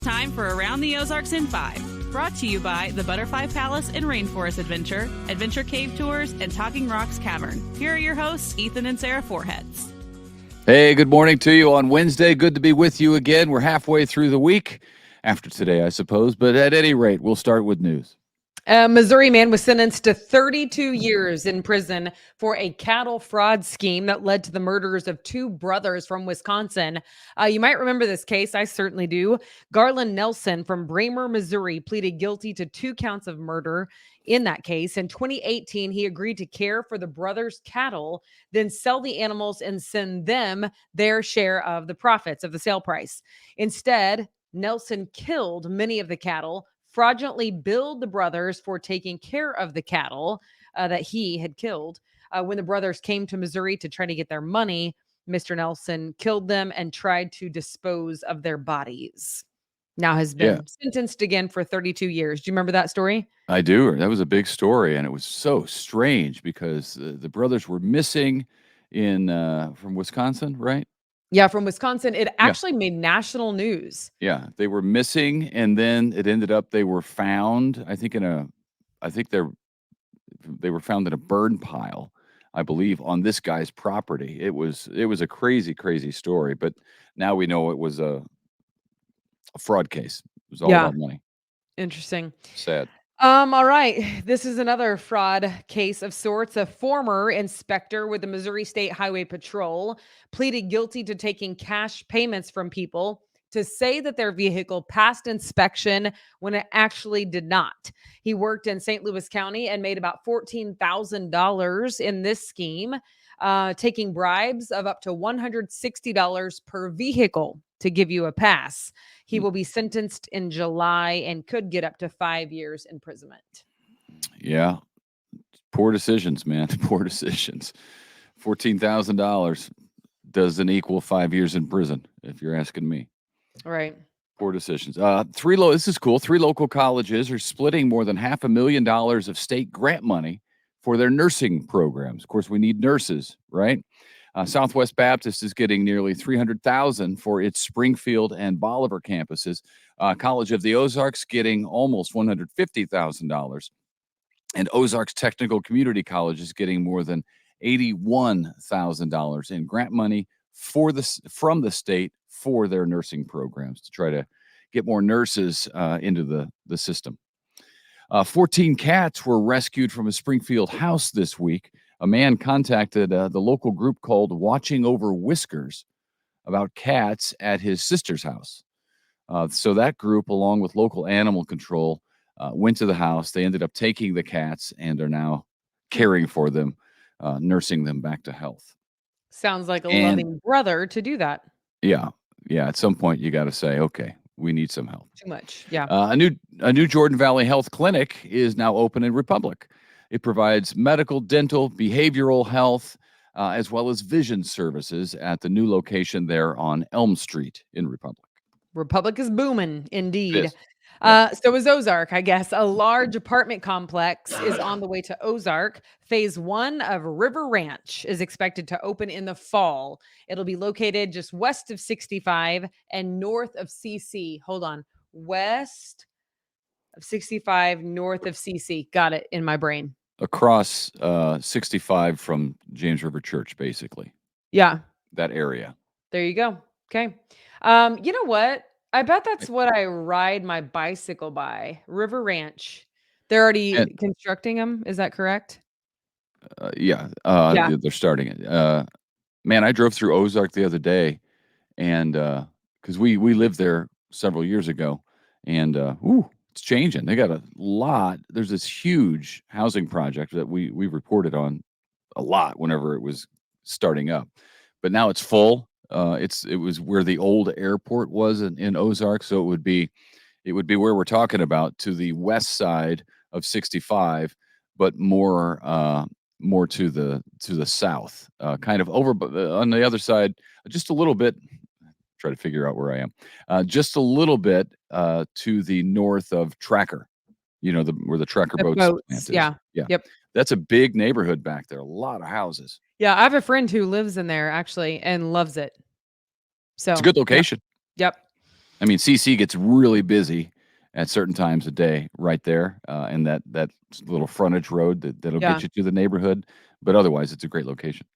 Time for Around the Ozarks in 5. Brought to you by the Butterfly Palace and Rainforest Adventure, Adventure Cave Tours, and Talking Rocks Cavern. Here are your hosts, Ethan and Sarah Foreheads. Hey, good morning to you on Wednesday. Good to be with you again. We're halfway through the week, after today, I suppose. But at any rate, we'll start with news. A Missouri man was sentenced to 32 years in prison for a cattle fraud scheme that led to the murders of two brothers from Wisconsin. You might remember this case. I certainly do. Garland Nelson from Bramer, Missouri, pleaded guilty to 2 counts of murder in that case. In 2018, he agreed to care for the brothers' cattle, then sell the animals and send them their share of the profits of the sale price. Instead, Nelson killed many of the cattle, fraudulently billed the brothers for taking care of the cattle that he had killed. When the brothers came to Missouri to try to get their money, Mr. Nelson killed them and tried to dispose of their bodies. Now has been sentenced again for 32 years. Do you remember that story? I do. That was a big story, and it was so strange because the brothers were missing from Wisconsin, right? Yeah, from Wisconsin. It actually made national news. Yeah, they were missing, and then it ended up they were found. I think they were found in a burn pile, I believe, on this guy's property. It was a crazy, crazy story, but now we know it was a fraud case. It was all about money. Interesting. Sad. All right. This is another fraud case of sorts. A former inspector with the Missouri State Highway Patrol pleaded guilty to taking cash payments from people to say that their vehicle passed inspection when it actually did not. He worked in St. Louis County and made about $14,000 in this scheme, taking bribes of up to $160 per vehicle to give you a pass. He will be sentenced in July and could get up to 5 years imprisonment. Yeah. Poor decisions, man. Poor decisions. $14,000 doesn't equal 5 years in prison, if you're asking me. All right. Poor decisions. This is cool. 3 local colleges are splitting more than $500,000 of state grant money for their nursing programs. Of course, we need nurses, right? Southwest Baptist is getting nearly $300,000 for its Springfield and Bolivar campuses. College of the Ozarks getting almost $150,000, and Ozarks Technical Community College is getting more than $81,000 in grant money from the state for their nursing programs to try to get more nurses into the system. 14 cats were rescued from a Springfield house this week. A man contacted the local group called Watching Over Whiskers about cats at his sister's house. So that group, along with local animal control, went to the house. They ended up taking the cats and are now caring for them, nursing them back to health. Sounds like a loving brother to do that. Yeah. At some point, you got to say, okay, we need some help. Too much. Yeah. A new Jordan Valley Health Clinic is now open in Republic. It provides medical, dental, behavioral health, as well as vision services at the new location there on Elm Street in Republic. Republic is booming, indeed. Yes. So is Ozark, I guess. A large apartment complex is on the way to Ozark. Phase 1 of River Ranch is expected to open in the fall. It'll be located just west of 65 and north of CC. Hold on. West of 65, north of CC. Got it in my brain. Across 65 from James River Church, basically. Yeah. That area. There you go. Okay. You know what? I bet that's what I ride my bicycle by. River Ranch. They're already constructing them. Is that correct? Yeah. They're starting it. Man, I drove through Ozark the other day, and because we lived there several years ago, and it's changing. They got a lot. There's this huge housing project that we reported on a lot whenever it was starting up, but now it's full. It was where the old airport was in Ozark, so it would be where we're talking about, to the west side of 65, but more to the south, kind of over on the other side, just a little bit. Try to figure out where I am. Just a little bit to the north of Tracker, where the Tracker boats plant is. Yeah. Yep. That's a big neighborhood back there. A lot of houses. Yeah, I have a friend who lives in there actually and loves it. So it's a good location. Yep. I mean, CC gets really busy at certain times of day right there, and that little frontage road that'll get Yeah. you to the neighborhood. But otherwise, it's a great location.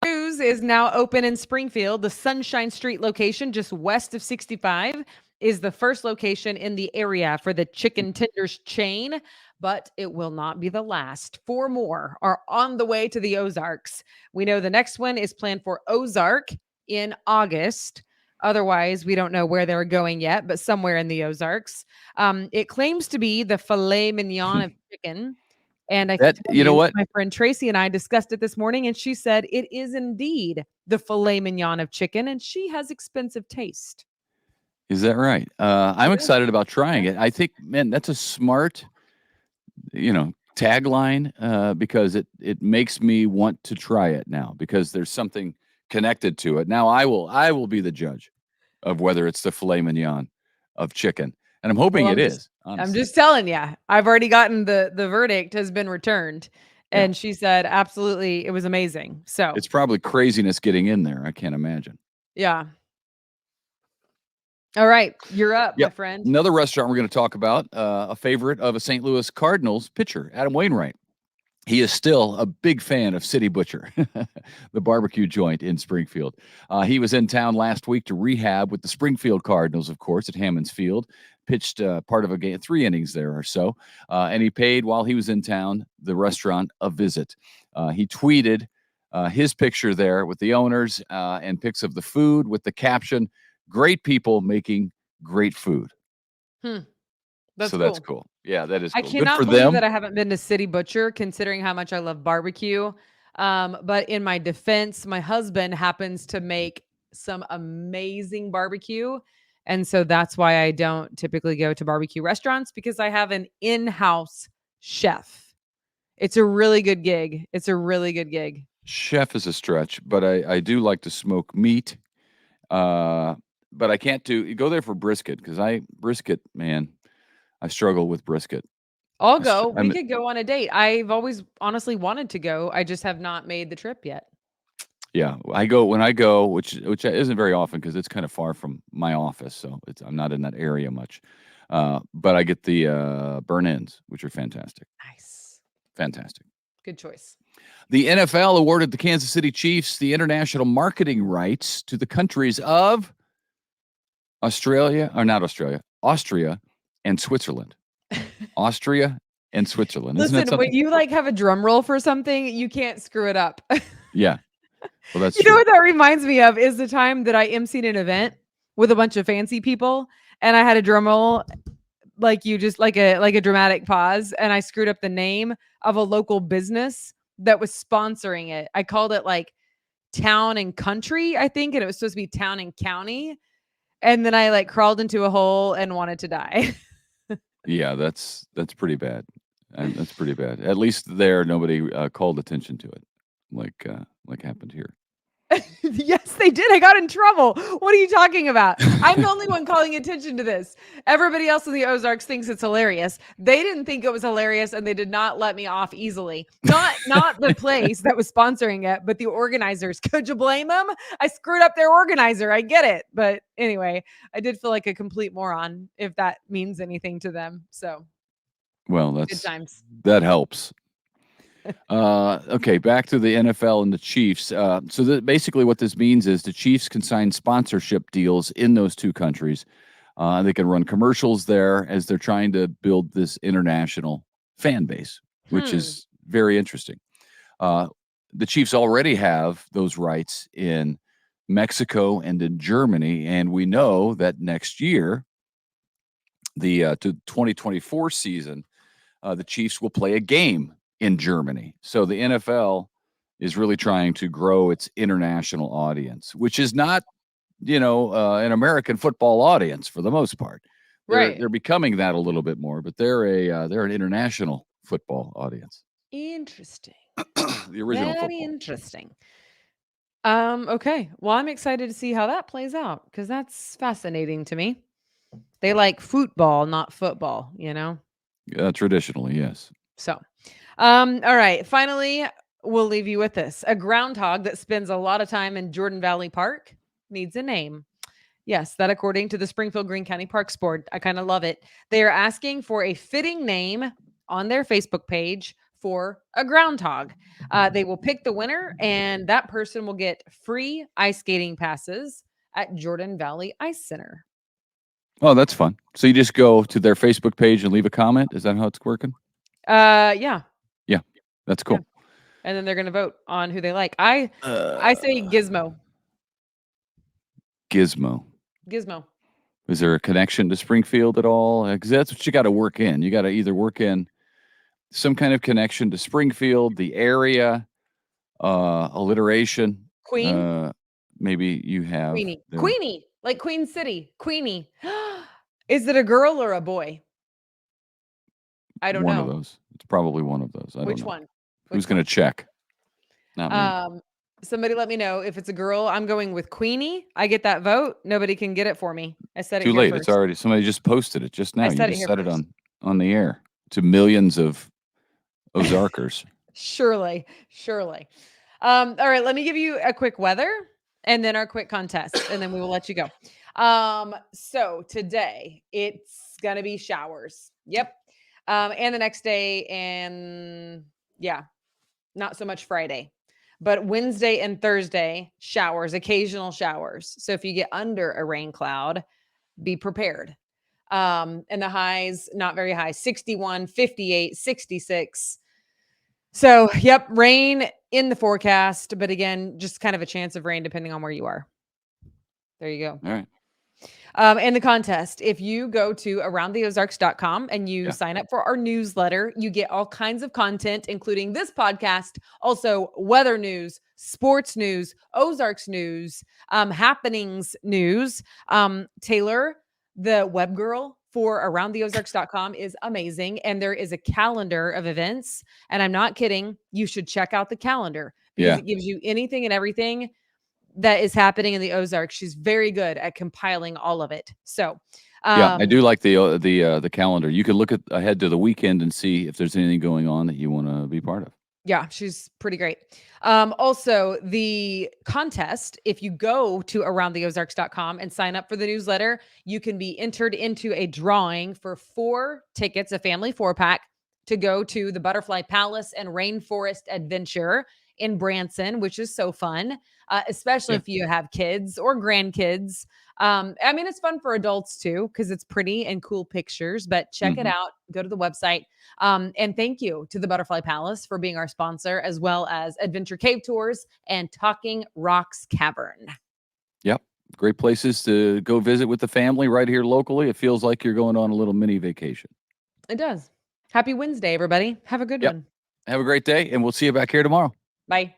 Cruise is now open in Springfield. The Sunshine Street location, just west of 65, is the first location in the area for the chicken tenders chain, but it will not be the last. 4 more are on the way to the Ozarks. We know the next one is planned for Ozark in August. Otherwise, we don't know where they're going yet, but somewhere in the Ozarks. It claims to be the filet mignon of chicken. And I can That tell you know you, what? my friend Tracy and I discussed it this morning, and she said it is indeed the filet mignon of chicken, and she has expensive taste. Is that right? I'm Yeah. excited about trying it. I think, man, that's a smart, tagline, because it makes me want to try it now because there's something connected to it. Now I will be the judge of whether it's the filet mignon of chicken, and I'm hoping Well, it I'm just is, I'm honestly. just telling you, I've already gotten the verdict has been returned, Yeah. and she said absolutely it was amazing. So, It's probably craziness getting in there, I can't imagine. yeah. All right, you're up, my Yep. friend. Another restaurant we're gonna talk about, a favorite of a St. Louis Cardinals pitcher, Adam Wainwright. He is still a big fan of City Butcher, the barbecue joint in Springfield. He was in town last week to rehab with the Springfield Cardinals, of course, at Hammons Field. Pitched part of a game, 3 innings there or so, and he paid while he was in town the restaurant a visit. He tweeted his picture there with the owners and pics of the food with the caption, "Great people making great food." Hmm, that's So that's cool. cool. Yeah, that is I cool. Good cannot for believe them. that I haven't been to City Butcher considering how much I love barbecue. But in my defense, my husband happens to make some amazing barbecue. And so that's why I don't typically go to barbecue restaurants because I have an in-house chef. It's a really good gig. It's a really good gig. Chef is a stretch, but I do like to smoke meat. Uh, but I can't do you go there for brisket because brisket, man, I struggle with brisket. I'll I str go. We I'm could go on a date. I've always honestly wanted to go. I just have not made the trip yet. Yeah, I go when I go, which isn't very often because it's kind of far from my office, so I'm not in that area much. But I get the burn-ins, which are fantastic. Nice. Fantastic. Good choice. The NFL awarded the Kansas City Chiefs the international marketing rights to the countries of Austria and Switzerland. Austria and Switzerland. Isn't that Listen, when something? you like have a drum roll for something, you can't screw it up. Yeah. Well, that's You know true. what that reminds me of is the time that I emceed an event with a bunch of fancy people and I had a drum roll like you just like a dramatic pause and I screwed up the name of a local business that was sponsoring it. I called it like Town and Country, I think, and it was supposed to be Town and County. And then I like crawled into a hole and wanted to die. Yeah, that's pretty bad. That's pretty bad. At least there, nobody called attention to it, like happened here. Yes, they did. I got in trouble. What are you talking about? I'm the only one calling attention to this. Everybody else in the Ozarks thinks it's hilarious. They didn't think it was hilarious and they did not let me off easily. Not the place that was sponsoring it, but the organizers. Could you blame them? I screwed up their organizer. I get it. But anyway, I did feel like a complete moron if that means anything to them. So, Well, good times. that helps. Okay, back to the NFL and the Chiefs. Basically, what this means is the Chiefs can sign sponsorship deals in those two countries. They can run commercials there as they're trying to build this international fan base, which is very interesting. The Chiefs already have those rights in Mexico and in Germany, and we know that next year, the 2024 season, the Chiefs will play a game in Germany. So the NFL is really trying to grow its international audience, which is not, an American football audience for the most part. They're becoming that a little bit more, but they're an international football audience. Interesting. The original Very football. interesting. Okay. Well, I'm excited to see how that plays out because that's fascinating to me. They like football, not football, you know? Traditionally, yes. So, all right. Finally, we'll leave you with this. A groundhog that spends a lot of time in Jordan Valley Park needs a name. Yes, that according to the Springfield Greene County Parks Board. I kind of love it. They are asking for a fitting name on their Facebook page for a groundhog. They will pick the winner, and that person will get free ice skating passes at Jordan Valley Ice Center. Oh, that's fun. So you just go to their Facebook page and leave a comment? Is that how it's working? Yeah. Yeah, that's cool. Yeah. And then they're going to vote on who they like. I say Gizmo. Gizmo. Is there a connection to Springfield at all? Because that's what you got to work in. You got to either work in some kind of connection to Springfield, the area, alliteration. Queen? Maybe you have Queenie, like Queen City. Queenie. Is it a girl or a boy? I don't know. One of those. It's probably one of those. I don't know. Which one? Who's going to check? Not me. Somebody let me know. If it's a girl, I'm going with Queenie. I get that vote. Nobody can get it for me. I said it Too here late. first. It's already, somebody just posted it just now. You just said it first. on the air to millions of Ozarkers. Surely. All right, let me give you a quick weather and then our quick contest, and then we will let you go. So today it's gonna be showers. Yep. And the next day, and yeah, not so much Friday. But Wednesday and Thursday, showers, occasional showers. So if you get under a rain cloud, be prepared. And the highs, not very high, 61, 58, 66. So, yep, rain in the forecast. But again, just kind of a chance of rain depending on where you are. There you go. All right. And the contest, if you go to aroundtheozarks.com and you sign up for our newsletter, you get all kinds of content, including this podcast, also weather news, sports news, Ozarks news, happenings news. Taylor, the web girl for aroundtheozarks.com is amazing. And there is a calendar of events. And I'm not kidding. You should check out the calendar because it gives you anything and everything that is happening in the Ozarks. She's very good at compiling all of it. So, I do like the calendar. You can look ahead to the weekend and see if there's anything going on that you want to be part of. Yeah, she's pretty great. Also, the contest, if you go to aroundtheozarks.com and sign up for the newsletter, you can be entered into a drawing for 4 tickets, a family 4-pack, to go to the Butterfly Palace and Rainforest Adventure in Branson, which is so fun, especially if you have kids or grandkids. I mean, it's fun for adults too, because it's pretty and cool pictures, but check it out. Go to the website. And thank you to the Butterfly Palace for being our sponsor, as well as Adventure Cave Tours and Talking Rocks Cavern. Yep. Great places to go visit with the family right here locally. It feels like you're going on a little mini vacation. It does. Happy Wednesday, everybody. Have a good one. Have a great day, and we'll see you back here tomorrow. Bye.